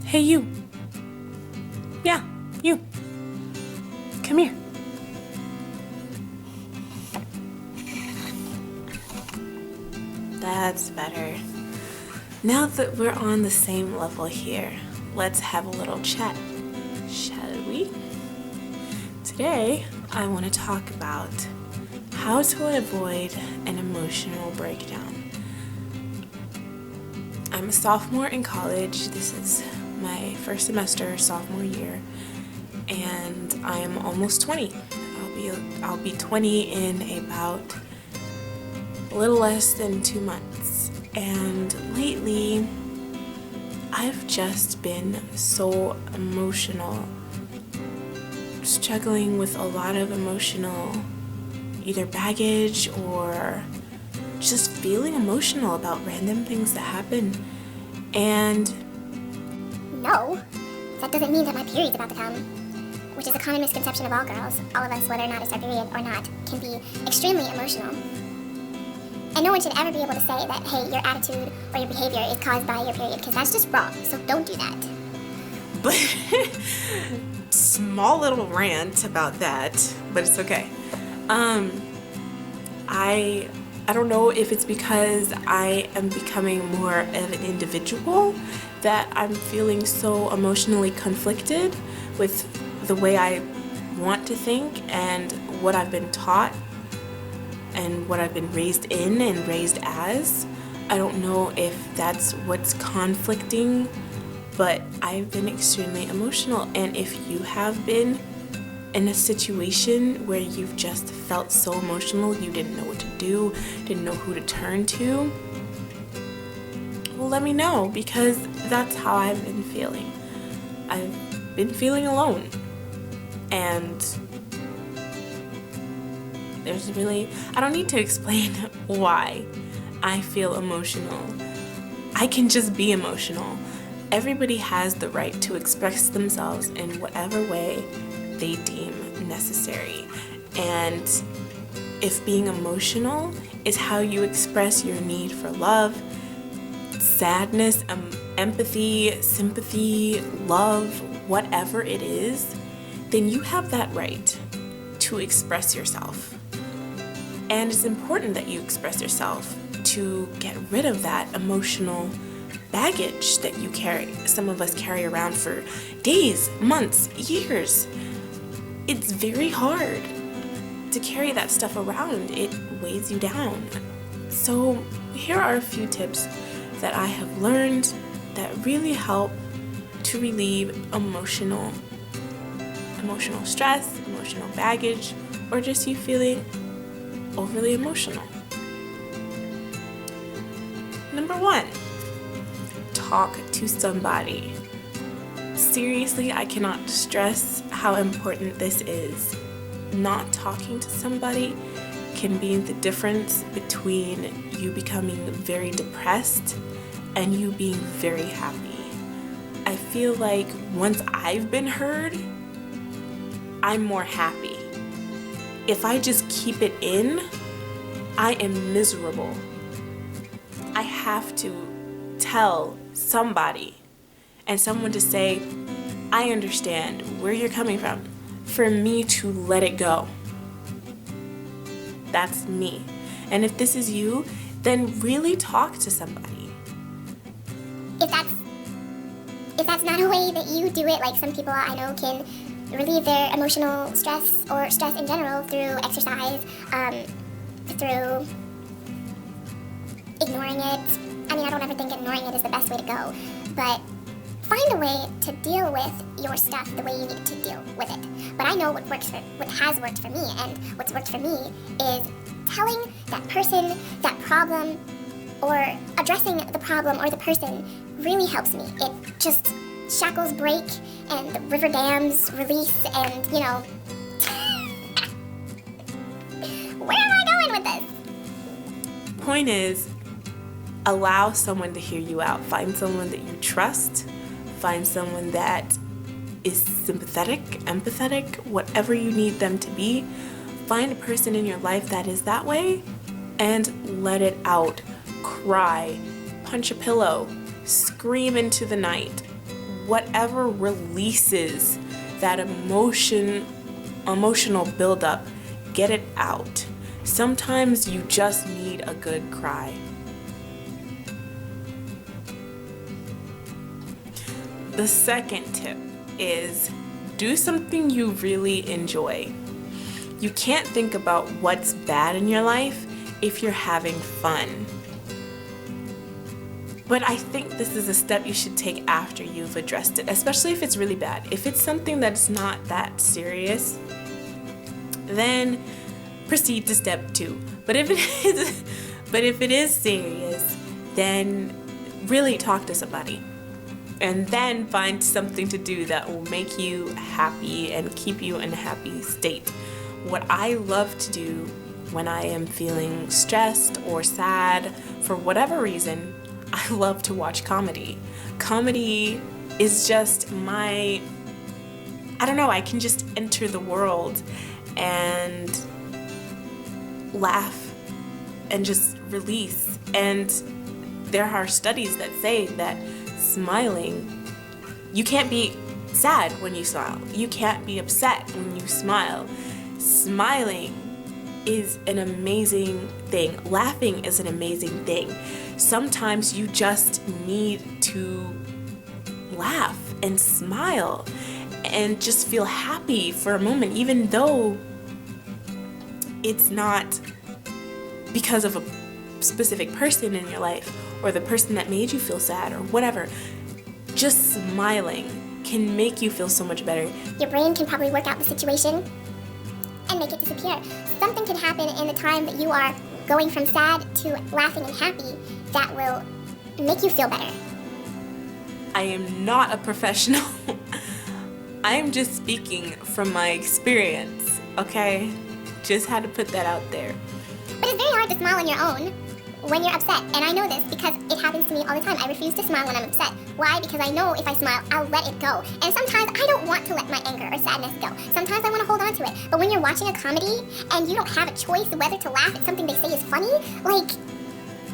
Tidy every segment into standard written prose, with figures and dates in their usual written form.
Hey, you. Yeah, you. Come here. That's better. Now that we're on the same level here, let's have a little chat, shall we? Today, I want to talk about how to avoid an emotional breakdown. I'm a sophomore in college. This is my first semester, sophomore year, and I am almost 20. I'll be 20 in about a little less than 2 months. And lately, I've just been so emotional, struggling with a lot of emotional either baggage or just feeling emotional about random things that happen. And no, that doesn't mean that my period's about to come, which is a common misconception of all girls. All of us, whether or not it's our period or not, can be extremely emotional. And no one should ever be able to say that, hey, your attitude or your behavior is caused by your period, because that's just wrong, so don't do that. But small little rant about that, but it's okay. I don't know if it's because I am becoming more of an individual that I'm feeling so emotionally conflicted with the way I want to think and what I've been taught and what I've been raised in and raised as. I don't know if that's what's conflicting, but I've been extremely emotional. And if you have been in a situation where you've just felt so emotional, you didn't know what to do, didn't know who to turn to, well, let me know, because that's how I've been feeling. I've been feeling alone. And I don't need to explain why I feel emotional. I can just be emotional. Everybody has the right to express themselves in whatever way they deem necessary. And if being emotional is how you express your need for love, sadness, empathy, sympathy, love, whatever it is, then you have that right to express yourself. And it's important that you express yourself to get rid of that emotional baggage that you carry. Some of us carry around for days, months, years. It's very hard to carry that stuff around. It weighs you down. So here are a few tips that I have learned that really help to relieve emotional stress, emotional baggage, or just you feeling overly emotional. Number 1, talk to somebody. Seriously, I cannot stress how important this is. Not talking to somebody can be the difference between you becoming very depressed and you being very happy. I feel like once I've been heard, I'm more happy. If I just keep it in, I am miserable. I have to tell somebody, and someone to say, I understand where you're coming from, for me to let it go. That's me. And if this is you, then really talk to somebody. If that's not a way that you do it, like some people I know can relieve their emotional stress or stress in general through exercise, through ignoring it. I mean, I don't ever think ignoring it is the best way to go, but find a way to deal with your stuff the way you need to deal with it. But I know what has worked for me, and what's worked for me is telling that person that problem, or addressing the problem or the person really helps me. It just shackles break and the river dams release, and where am I going with this? Point is, allow someone to hear you out. Find someone that you trust. Find someone that is sympathetic, empathetic, whatever you need them to be. Find a person in your life that is that way and let it out. Cry, punch a pillow, scream into the night, whatever releases that emotional buildup, get it out. Sometimes you just need a good cry. The second tip is do something you really enjoy. You can't think about what's bad in your life if you're having fun. But I think this is a step you should take after you've addressed it, especially if it's really bad. If it's something that's not that serious, then proceed to step 2. But if it is serious, then really talk to somebody. And then find something to do that will make you happy and keep you in a happy state. What I love to do when I am feeling stressed or sad for whatever reason, I love to watch comedy. Comedy is just I can just enter the world and laugh and just release. And there are studies that say that smiling, you can't be sad when you smile. You can't be upset when you smile. Smiling is an amazing thing. Laughing is an amazing thing. Sometimes you just need to laugh and smile and just feel happy for a moment, even though it's not because of a specific person in your life or the person that made you feel sad or whatever. Just smiling can make you feel so much better. Your brain can probably work out the situation and make it disappear. Something can happen in the time that you are going from sad to laughing and happy that will make you feel better. I am not a professional. I am just speaking from my experience, okay? Just had to put that out there. But it's very hard to smile on your own when you're upset, and I know this because it happens to me all the time. I refuse to smile when I'm upset. Why? Because I know if I smile, I'll let it go. And sometimes I don't want to let my anger or sadness go. Sometimes I want to hold on to it. But when you're watching a comedy and you don't have a choice whether to laugh at something they say is funny,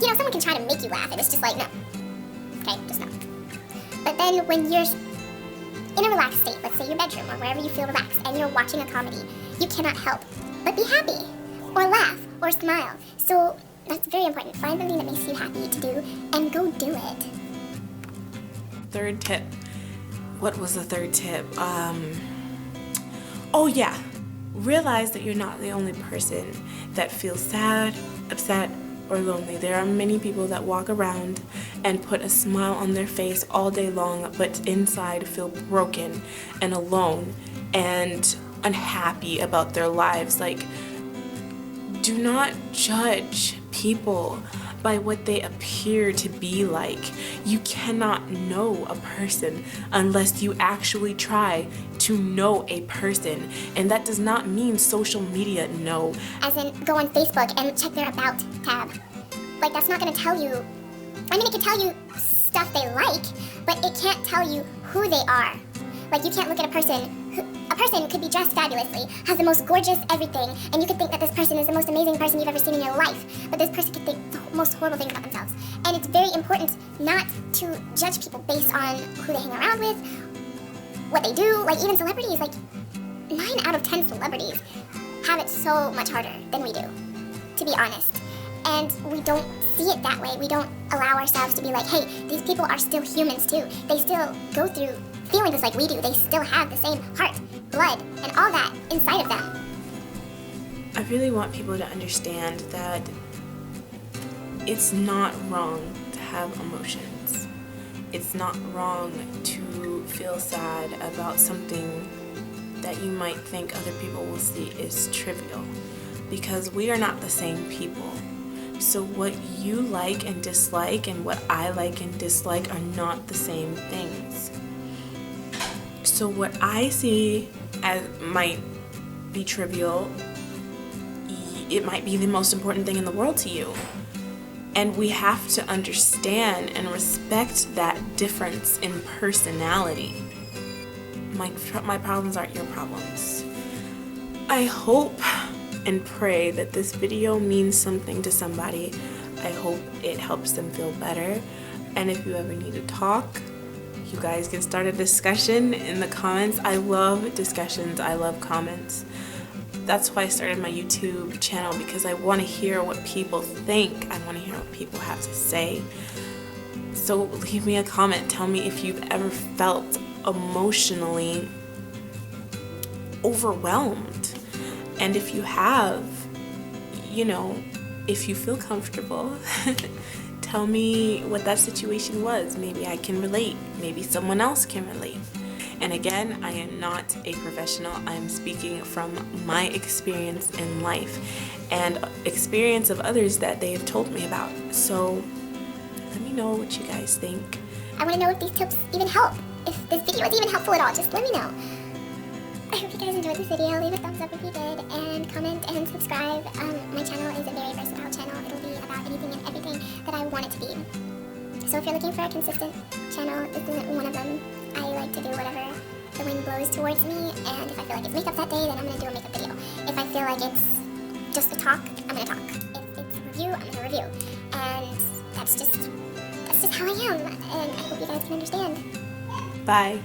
someone can try to make you laugh, and it's just like, no. Okay, just no. But then when you're in a relaxed state, let's say your bedroom or wherever you feel relaxed, and you're watching a comedy, you cannot help but be happy or laugh or smile. So that's very important. Find something that makes you happy to do and go do it. Third tip. What was the third tip? Oh yeah. Realize that you're not the only person that feels sad, upset, or lonely. There are many people that walk around and put a smile on their face all day long, but inside feel broken and alone and unhappy about their lives. Do not judge people by what they appear to be like. You cannot know a person unless you actually try to know a person. And that does not mean social media know. As in, go on Facebook and check their About tab. That's not gonna tell you, it can tell you stuff they like, but it can't tell you who they are. You can't look at a person could be dressed fabulously, has the most gorgeous everything, and you could think that this person is the most amazing person you've ever seen in your life, but this person could think the most horrible things about themselves. And it's very important not to judge people based on who they hang around with, what they do, even celebrities, 9 out of 10 celebrities have it so much harder than we do, to be honest. And we don't see it that way. We don't allow ourselves to be like, hey, these people are still humans too. They still go through feelings like we do. They still have the same heart, blood, and all that inside of them. I really want people to understand that it's not wrong to have emotions. It's not wrong to feel sad about something that you might think other people will see is trivial, because we are not the same people. So what you like and dislike and what I like and dislike are not the same things. So what I see as might be trivial, it might be the most important thing in the world to you. And we have to understand and respect that difference in personality. My problems aren't your problems. I hope and pray that this video means something to somebody. I hope it helps them feel better. And if you ever need to talk, You guys can start a discussion in the comments. I love discussions. I love comments. That's why I started my YouTube channel, because I want to hear what people think. I want to hear what people have to say. So leave me a comment. Tell me if you've ever felt emotionally overwhelmed. And if you have, if you feel comfortable, tell me what that situation was. Maybe I can relate. Maybe someone else can relate. And again, I am not a professional. I'm speaking from my experience in life and experience of others that they have told me about. So let me know what you guys think. I want to know if these tips even help. If this video is even helpful at all, just let me know. I hope you guys enjoyed this video. Leave a thumbs up if you did, and comment and subscribe. My channel is a very versatile channel. It'll be about anything and everything that I want it to be. So if you're looking for a consistent channel, this isn't one of them. I like to do whatever the wind blows towards me, and if I feel like it's makeup that day, then I'm going to do a makeup video. If I feel like it's just a talk, I'm going to talk. If it's a review, I'm going to review. And that's just how I am, and I hope you guys can understand. Bye.